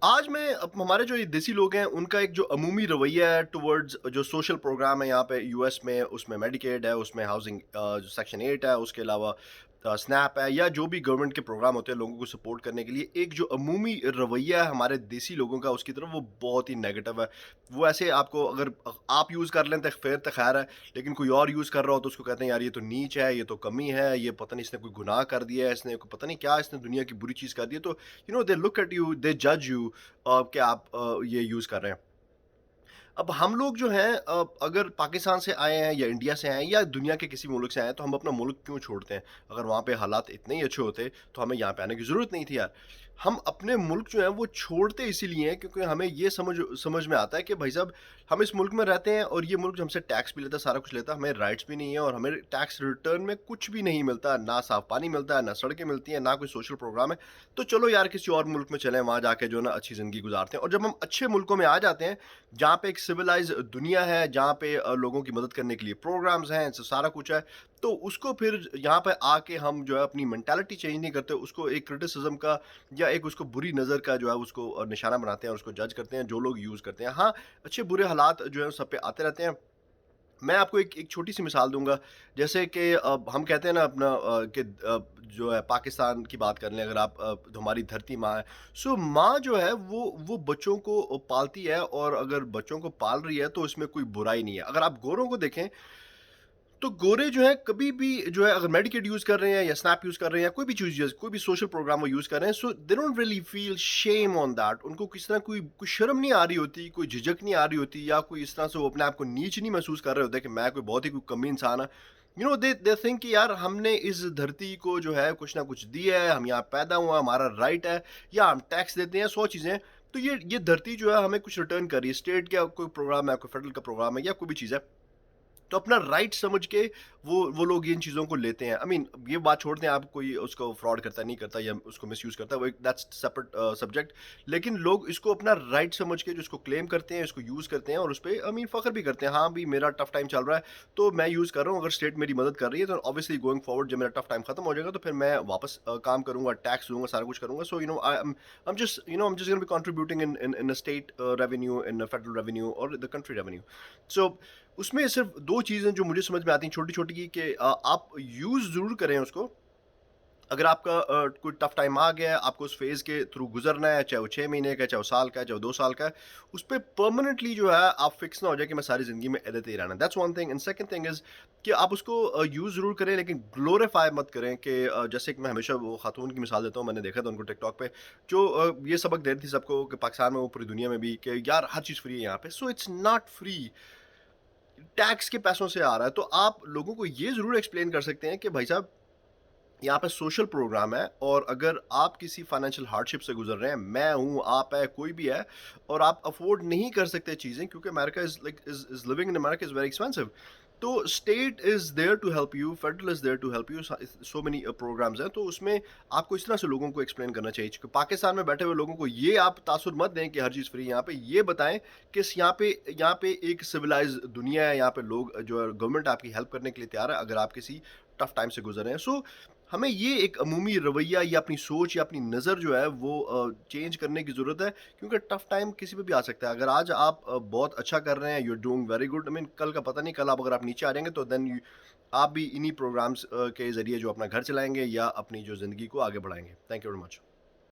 आज मैं हमारे जो ये देसी लोग हैं उनका एक जो अमूमी रवैया है टुवर्ड्स जो सोशल प्रोग्राम है यहाँ पे यूएस में, उसमें मेडिकेड है, उसमें हाउसिंग जो सेक्शन 8 है, उसके अलावा स्नैप है, या जो भी गवर्नमेंट के प्रोग्राम होते हैं लोगों को सपोर्ट करने के लिए, एक जो अमूमी रवैया है हमारे देसी लोगों का उसकी तरफ, वो बहुत ही नेगेटिव है। वो ऐसे आपको, अगर आप यूज़ कर लें तो फिर तो खैर है, लेकिन कोई और यूज़ कर रहा हो तो उसको कहते हैं यार ये तो नीच है, ये तो कमी है, ये पता नहीं इसने कोई गुनाह कर दिया है, इसने पता नहीं क्या, इसने दुनिया की बुरी चीज़ कर दी है। तो दे लुक एट यू, दे जज यू कि आप ये यूज़ कर रहे हैं। अब हम लोग जो हैं, अगर पाकिस्तान से आए हैं या इंडिया से आए हैं या दुनिया के किसी मुल्क से आए हैं, तो हम अपना मुल्क क्यों छोड़ते हैं? अगर वहाँ पे हालात इतने ही अच्छे होते, तो हमें यहाँ पे आने की ज़रूरत नहीं थी यार। हम अपने मुल्क जो है वो छोड़ते इसीलिए हैं क्योंकि हमें ये समझ समझ में आता है कि भाई साहब, हम इस मुल्क में रहते हैं और ये मुल्क हमसे टैक्स भी लेता है, सारा कुछ लेता है, हमें राइट्स भी नहीं है और हमें टैक्स रिटर्न में कुछ भी नहीं मिलता, ना साफ पानी मिलता है, ना सड़कें मिलती हैं, ना कोई सोशल प्रोग्राम है। तो चलो यार किसी और मुल्क में चलें, वहाँ जाके जो है ना अच्छी ज़िंदगी गुज़ारते हैं। और जब हम अच्छे मुल्कों में आ जाते हैं, जहाँ पे एक सिविलाइज़ दुनिया है, जहाँ पे लोगों की मदद करने के लिए प्रोग्राम्स हैं, सारा कुछ है, तो उसको फिर यहाँ पे आके हम जो है अपनी मेंटालिटी चेंज नहीं करते, उसको एक क्रिटिसिज़्म का या एक उसको बुरी नज़र का जो है उसको निशाना बनाते हैं और उसको जज करते हैं, जो लोग यूज़ करते हैं। हाँ, अच्छे-बुरे हालात जो है सब पे आते रहते हैं। मैं आपको एक एक छोटी-सी मिसाल दूँगा, जैसे कि हम कहते हैं ना अपना कि जो है पाकिस्तान की बात कर लें, अगर आप तो हमारी धरती माँ है। सो माँ जो है वो बच्चों को पालती है और अगर बच्चों को पाल रही है तो इसमें कोई बुराई नहीं है। अगर आप गोरों को देखें, तो गोरे जो है कभी भी जो है अगर मेडिकेट यूज़ कर रहे हैं या स्नैप यूज़ कर रहे हैं या कोई भी चीज़ कोई भी सोशल प्रोग्राम वो यूज़ कर रहे हैं, so they don't really feel shame on that. उनको किस तरह कोई शर्म नहीं आ रही होती, कोई झिझक नहीं आ रही होती, या कोई इस तरह से वो अपने आप को नीच नहीं महसूस कर रहे होते कि मैं कोई बहुत ही कोई कमी इंसान है। दे थिंक कि यार हमने इस धरती को जो है कुछ ना कुछ दिया है, हम यहाँ पैदा हुआ, हमारा राइट है, या हम टैक्स देते हैं 100 चीज़ें। तो ये धरती जो है हमें कुछ रिटर्न कर रही है। स्टेट का कोई प्रोग्राम है, कोई फेडरल का प्रोग्राम है या कोई भी चीज़ है, तो अपना राइट समझ के वो लोग इन चीज़ों को लेते हैं। आई मीन ये बात छोड़ दें, आप कोई उसको फ्रॉड करता है, नहीं करता या उसको मिसयूज़ करता है, वो एक दैट्स सेपरेट सब्जेक्ट। लेकिन लोग इसको अपना राइट समझ के जो इसको क्लेम करते हैं, इसको यूज़ करते हैं और उसपे आई मीन फ़ख्र भी करते हैं। हाँ, भी मेरा टफ़ टाइम चल रहा है, तो मैं यूज़ कर रहा हूँ, अगर स्टेट मेरी मदद कर रही है, तो ऑब्वियसली गोइंग फॉरवर्ड जब मेरा टफ़ टाइम खत्म हो जाएगा, तो फिर मैं वापस काम करूँगा, टैक्स दूँगा, सारा कुछ करूँगा। So I am just gonna be contributing in a state revenue, in a federal revenue और द कंट्री रेवेन्यू। सो उसमें सिर्फ़ 2 चीज़ें जो मुझे समझ में आती हैं छोटी-छोटी, कि आप यूज़ ज़रूर करें उसको। अगर आपका कोई टफ़ टाइम आ गया है, आपको उस फ़ेज़ के थ्रू गुज़रना है, चाहे वो 6 महीने का है, चाहे वो साल का है, चाहे वो 2 साल का है, उस पे परमानेंटली जो है आप फ़िक्स ना हो जाए कि मैं सारी ज़िंदगी में देते ही रहना है। That's one thing and second thing is कि आप उसको यूज़ ज़रूर करें, लेकिन ग्लोरीफाई मत करें कि जैसे कि मैं हमेशा वो खातून की मिसाल देता हूँ, मैंने देखा था उनको टिकटॉक पे, जो ये सबक दे रही थी सबको कि पाकिस्तान में, वो पूरी दुनिया में भी, कि यार हर चीज़ फ्री है यहाँ पे। So it's not free, tax के पैसों से आ रहा है। तो आप लोगों को ये ज़रूर एक्सप्लेन कर सकते हैं कि भाई साहब, यहाँ पे सोशल प्रोग्राम है और अगर आप किसी फाइनेंशियल हार्डशिप से गुजर रहे हैं, मैं हूँ, आप है, कोई भी है, और आप अफोर्ड नहीं कर सकते चीज़ें, क्योंकि America is living in America is very expensive. तो state is there to help you, federal is there to help you, so many programs हैं। तो उसमें आपको इस तरह से लोगों को एक्सप्लेन करना चाहिए कि पाकिस्तान में बैठे हुए लोगों को ये आप तासुर मत दें कि हर चीज़ फ्री है यहाँ पे। ये बताएं कि यहाँ पे एक सिविलाइज दुनिया है, यहाँ पे लोग जो है गवर्नमेंट आपकी हेल्प करने के लिए तैयार है, अगर आप किसी टफ टाइम से गुजर रहे हैं। सो हमें ये एक अमूमी रवैया या अपनी सोच या अपनी नज़र जो है वो चेंज करने की ज़रूरत है, क्योंकि टफ़ टाइम किसी पे भी आ सकता है। अगर आज आप बहुत अच्छा कर रहे हैं, you are doing very good, I mean कल का पता नहीं, कल आप अगर आप नीचे आ जाएँगे तो देन आप भी इन्हीं प्रोग्राम्स के ज़रिए जो अपना घर चलाएँगे या अपनी जो ज़िंदगी को आगे बढ़ाएँगे। Thank you very much.